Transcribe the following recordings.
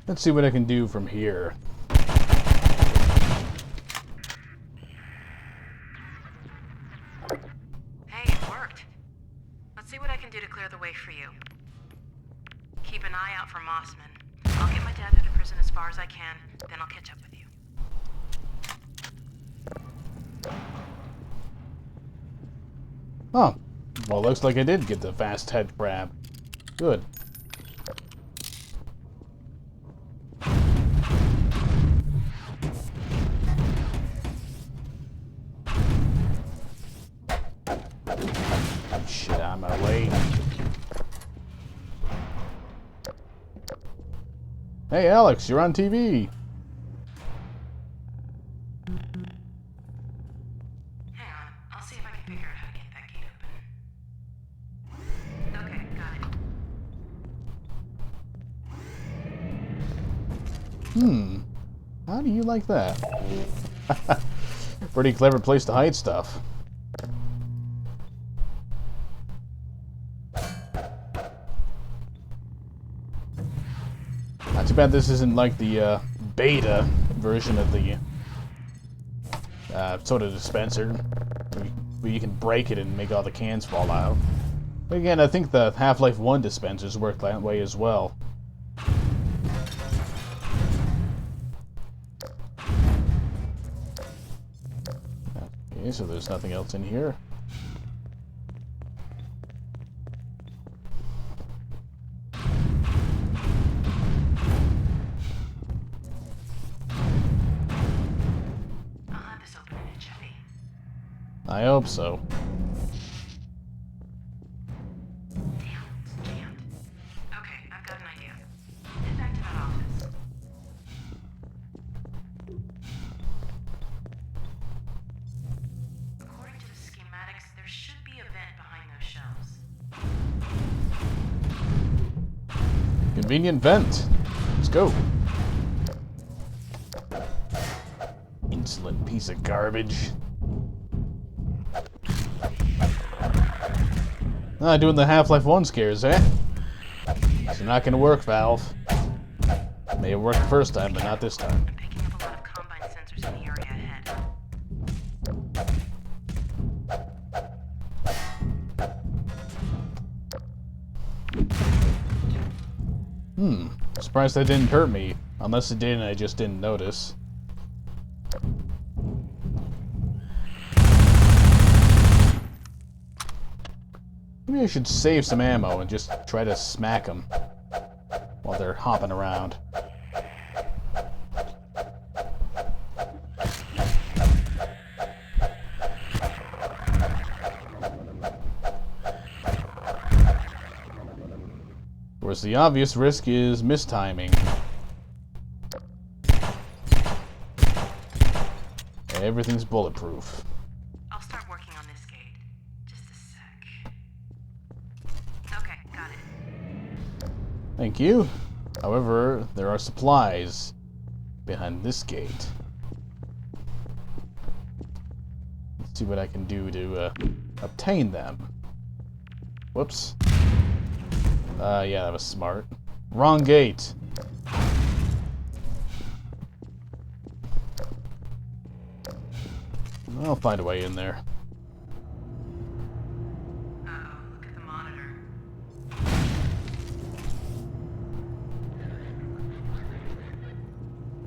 Let's see what I can do from here. Hey, it worked. Let's see what I can do to clear the way for you. Keep an eye out for Mossman. I'll get my dad out of prison as far as I can, then I'll catch up with you. Oh, well, looks like I did get the fast head crab. Good. Shit out of my way. Hey, Alex, you're on TV. Hang on, I'll see if I can figure out how to get that gate open. Okay, got it. How do you like that? Pretty clever place to hide stuff. Not too bad this isn't like the beta version of the soda dispenser, where you can break it and make all the cans fall out. But again, I think the Half-Life 1 dispensers work that way as well. Okay, so there's nothing else in here. I'll have this open in a jiffy. I hope so. Damn, it's jammed. Okay, I've got an idea. Head back to that office. According to the schematics, there should be a vent behind those shelves. Convenient vent. Let's go. Insolent piece of garbage. Ah, doing the Half-Life 1 scares, eh? It's not gonna work, Valve. May have worked the first time, but not this time. I'm picking up a lot of combine sensors in the area ahead. Surprised that didn't hurt me. Unless it did and I just didn't notice. Maybe I should save some ammo and just try to smack them while they're hopping around. Of course, the obvious risk is mistiming. Everything's bulletproof. I'll start working on this gate. Just a sec. Okay, got it. Thank you. However, there are supplies behind this gate. Let's see what I can do to obtain them. Whoops. Yeah, that was smart. Wrong gate. I'll find a way in there. Uh-oh, look at the monitor.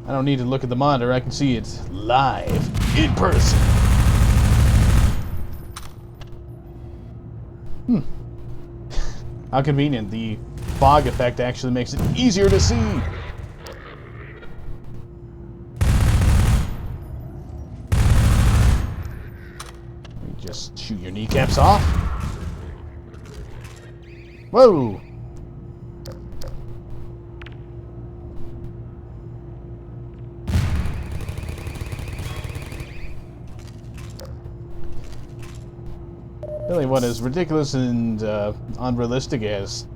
I don't need to look at the monitor. I can see it live, in person. How convenient. The fog effect actually makes it easier to see. You just shoot your kneecaps off. Whoa! Really, what is ridiculous and unrealistic as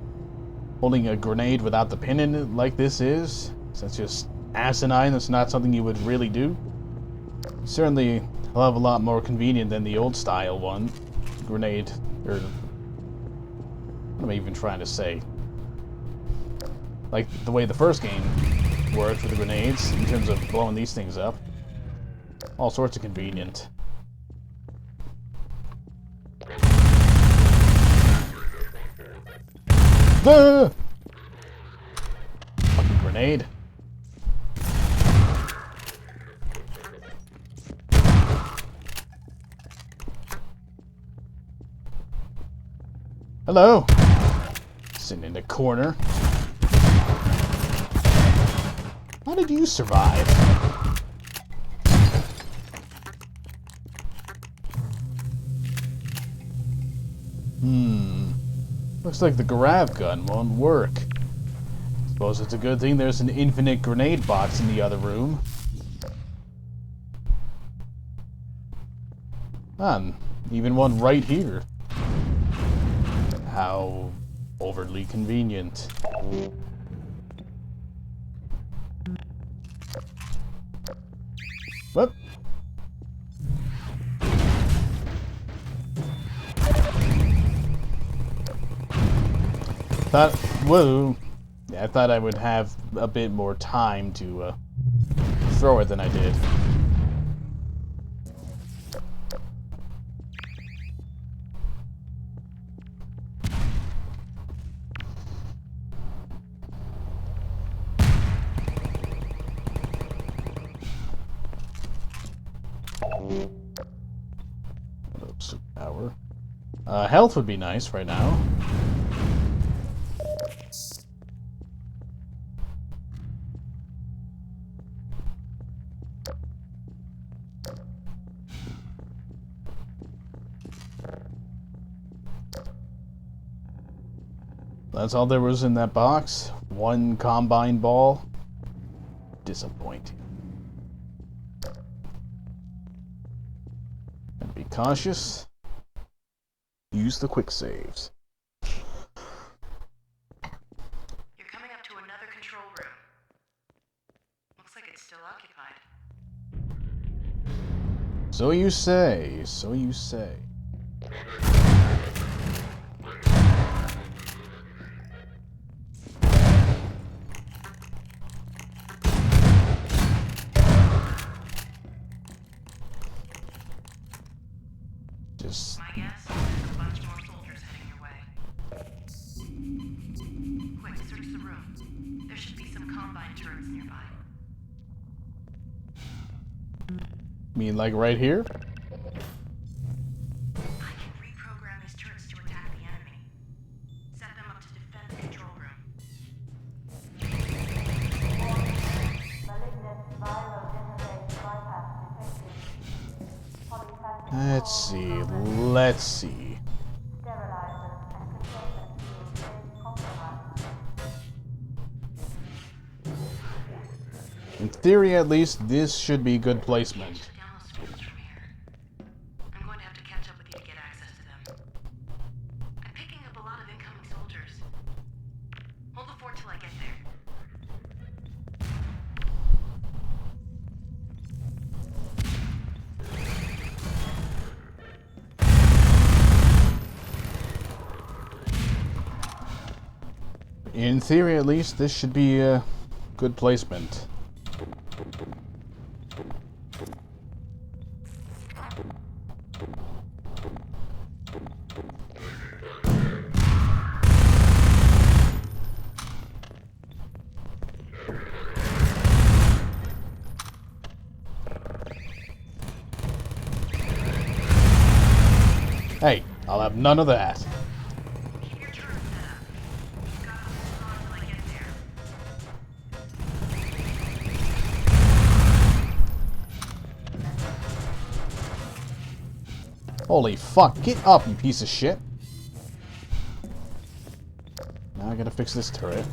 holding a grenade without the pin in it like this is? That's just asinine. That's not something you would really do. Certainly a hell of a lot more convenient than the old style one. Grenade, or what am I even trying to say? Like the way the first game worked with the grenades in terms of blowing these things up. All sorts of convenient. Ah! Fucking grenade. Hello! Sitting in the corner. How did you survive? Looks like the grav gun won't work. Suppose it's a good thing there's an infinite grenade box in the other room. And even one right here. How overly convenient. Whoop. Whoa. Yeah, I thought I would have a bit more time to throw it than I did. Superpower. Health would be nice right now. That's all there was in that box. One combine ball. Disappointing. And be cautious. Use the quick saves. You're coming up to another control room. Looks like it's still occupied. So you say, so you say. Just... My guess, there's a bunch more soldiers heading your way. Quick, search the room. There should be some combine turrets nearby. mean like right here? I can reprogram these turrets to attack the enemy. Set them up to defend the control room. Let's see. In theory, at least, this should be good placement. I'm going to have to catch up with you to get access to them. I'm picking up a lot of incoming soldiers. Hold the fort till I get there. In theory, at least, this should be a good placement. Hey, I'll have none of that. Keep your turret set up. You've got to hold on till I get there. Holy fuck, get up, you piece of shit. Now I gotta fix this turret.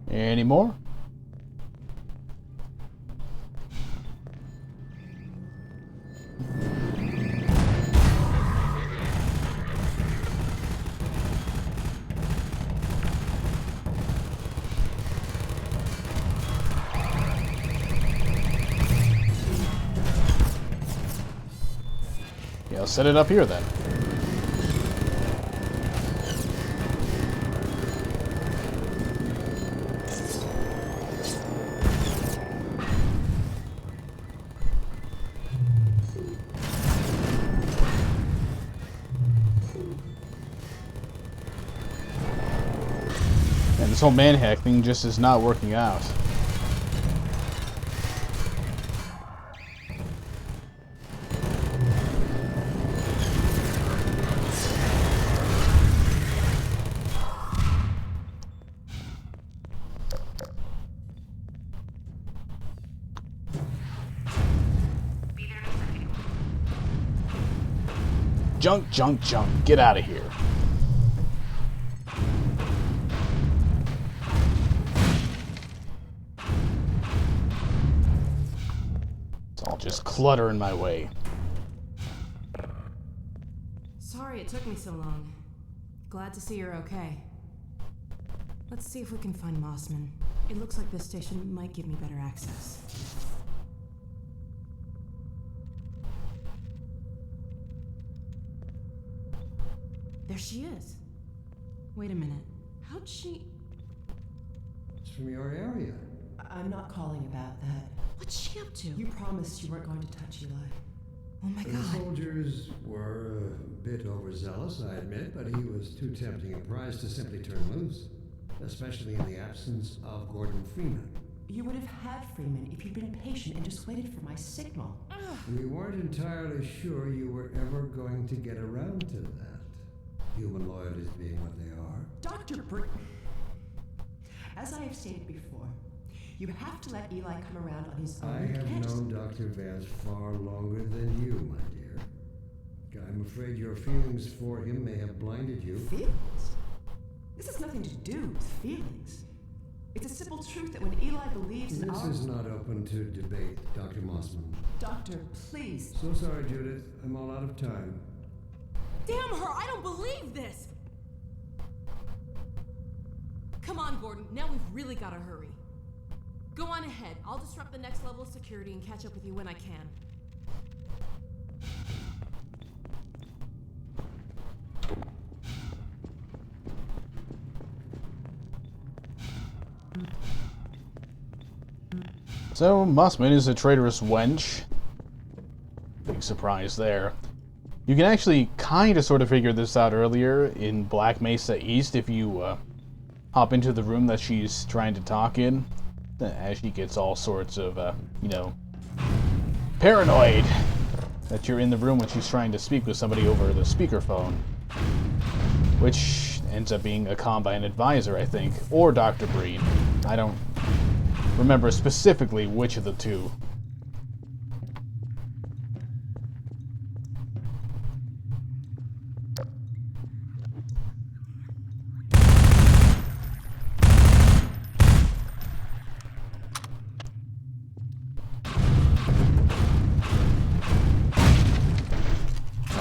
Any more? Let's set it up here then. And this whole manhack thing just is not working out. Junk, junk, junk. Get out of here. It's all just clutter in my way. Sorry it took me so long. Glad to see you're okay. Let's see if we can find Mossman. It looks like this station might give me better access. There she is. Wait a minute. How'd she... It's from your area. I'm not calling about that. What's she up to? You promised you weren't going to touch Eli. Oh my The god. soldiers were a bit overzealous, I admit, but he was too tempting a prize to simply turn loose, especially in the absence of Gordon Freeman. You would have had Freeman if you'd been patient and just waited for my signal. We weren't entirely sure you were ever going to get around to that. Human loyalties being what they are. Dr. Britt, as I have stated before, you have to let Eli come around on his own. I You have can't just- known Dr. Vance far longer than you, my dear. I'm afraid your feelings for him may have blinded you. Feelings? This has nothing to do with feelings. It's a simple truth that when Eli believes in This our... is not open to debate, Dr. Mossman. Doctor, please. So sorry, Judith. I'm all out of time. Damn her! I don't believe this! Come on, Gordon. Now we've really got to hurry. Go on ahead. I'll disrupt the next level of security and catch up with you when I can. So, Mossman is a traitorous wench. Big surprise there. You can actually kind of sort of figure this out earlier in Black Mesa East if you hop into the room that she's trying to talk in, as she gets all sorts of, you know, paranoid that you're in the room when she's trying to speak with somebody over the speakerphone, which ends up being a Combine advisor, I think, or Dr. Breen. I don't remember specifically which of the two.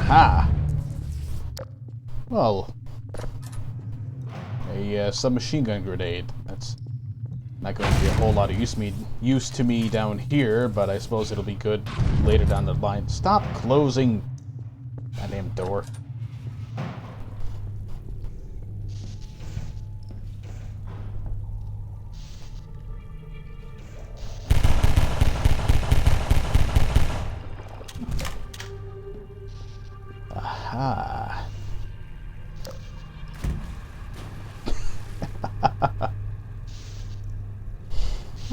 Aha! Well, a submachine gun grenade. That's not going to be a whole lot of use to me down here, but I suppose it'll be good later down the line. Stop closing that damn door. Aha.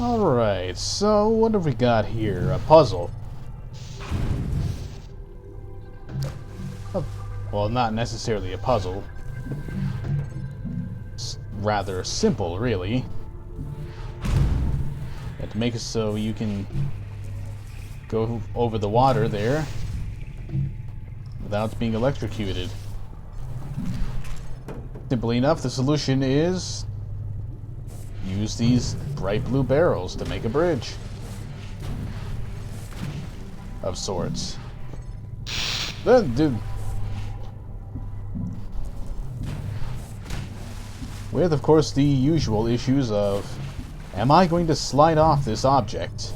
Alright, so what have we got here? A puzzle. Well, not necessarily a puzzle. It's rather simple, really. And to make it so you can go over the water there without being electrocuted. Simply enough, the solution is use these bright blue barrels to make a bridge of sorts. Then, dude, with, of course, the usual issues of, am I going to slide off this object?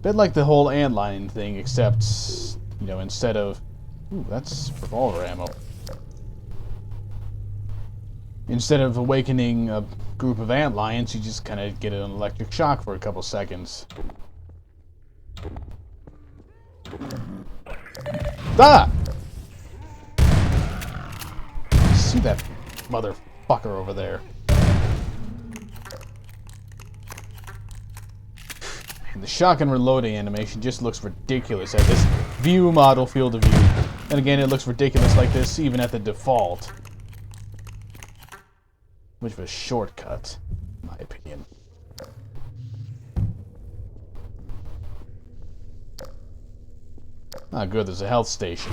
bit like the whole antlion thing, except, you know, instead of... Ooh, that's revolver ammo. Instead of awakening a group of antlions, you just kind of get an electric shock for a couple seconds. Ah! See that motherfucker over there. And the shotgun reloading animation just looks ridiculous at this view model field of view. And again, it looks ridiculous like this even at the default. Which was a shortcut, in my opinion. Ah, good, there's a health station.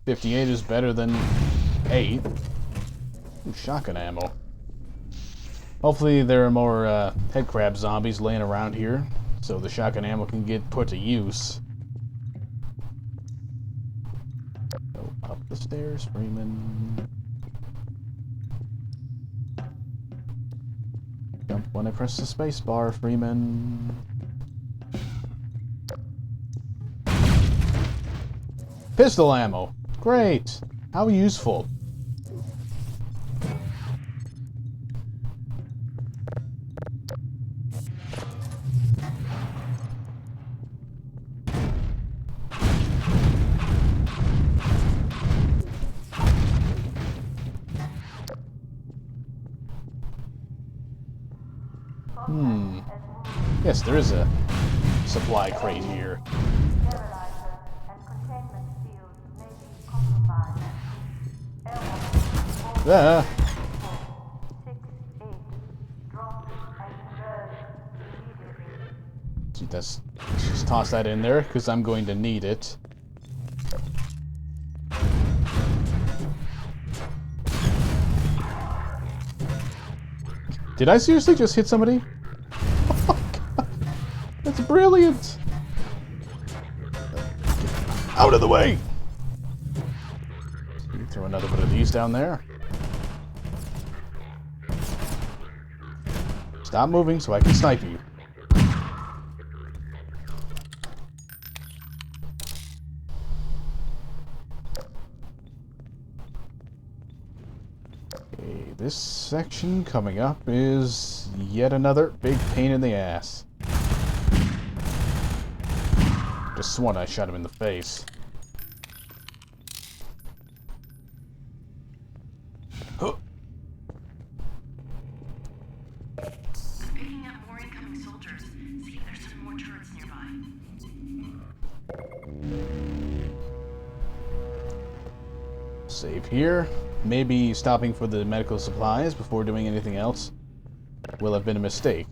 $58 is better than 8. Ooh, shotgun ammo. Hopefully there are more headcrab zombies laying around here, so the shotgun ammo can get put to use. Go up the stairs, Freeman. Jump when I press the space bar, Freeman. Pistol ammo. Great. How useful. Yes, there is a supply crate here. Ah. Let's just toss that in there, because I'm going to need it. Did I seriously just hit somebody? Oh, God. That's brilliant! Out of the way! Throw another one of these down there. Stop moving so I can snipe you. Okay, this section coming up is yet another big pain in the ass. Just sworn I shot him in the face. Huh. Picking up more incoming soldiers. See if there's some more turrets nearby. Save here. Maybe stopping for the medical supplies before doing anything else will have been a mistake.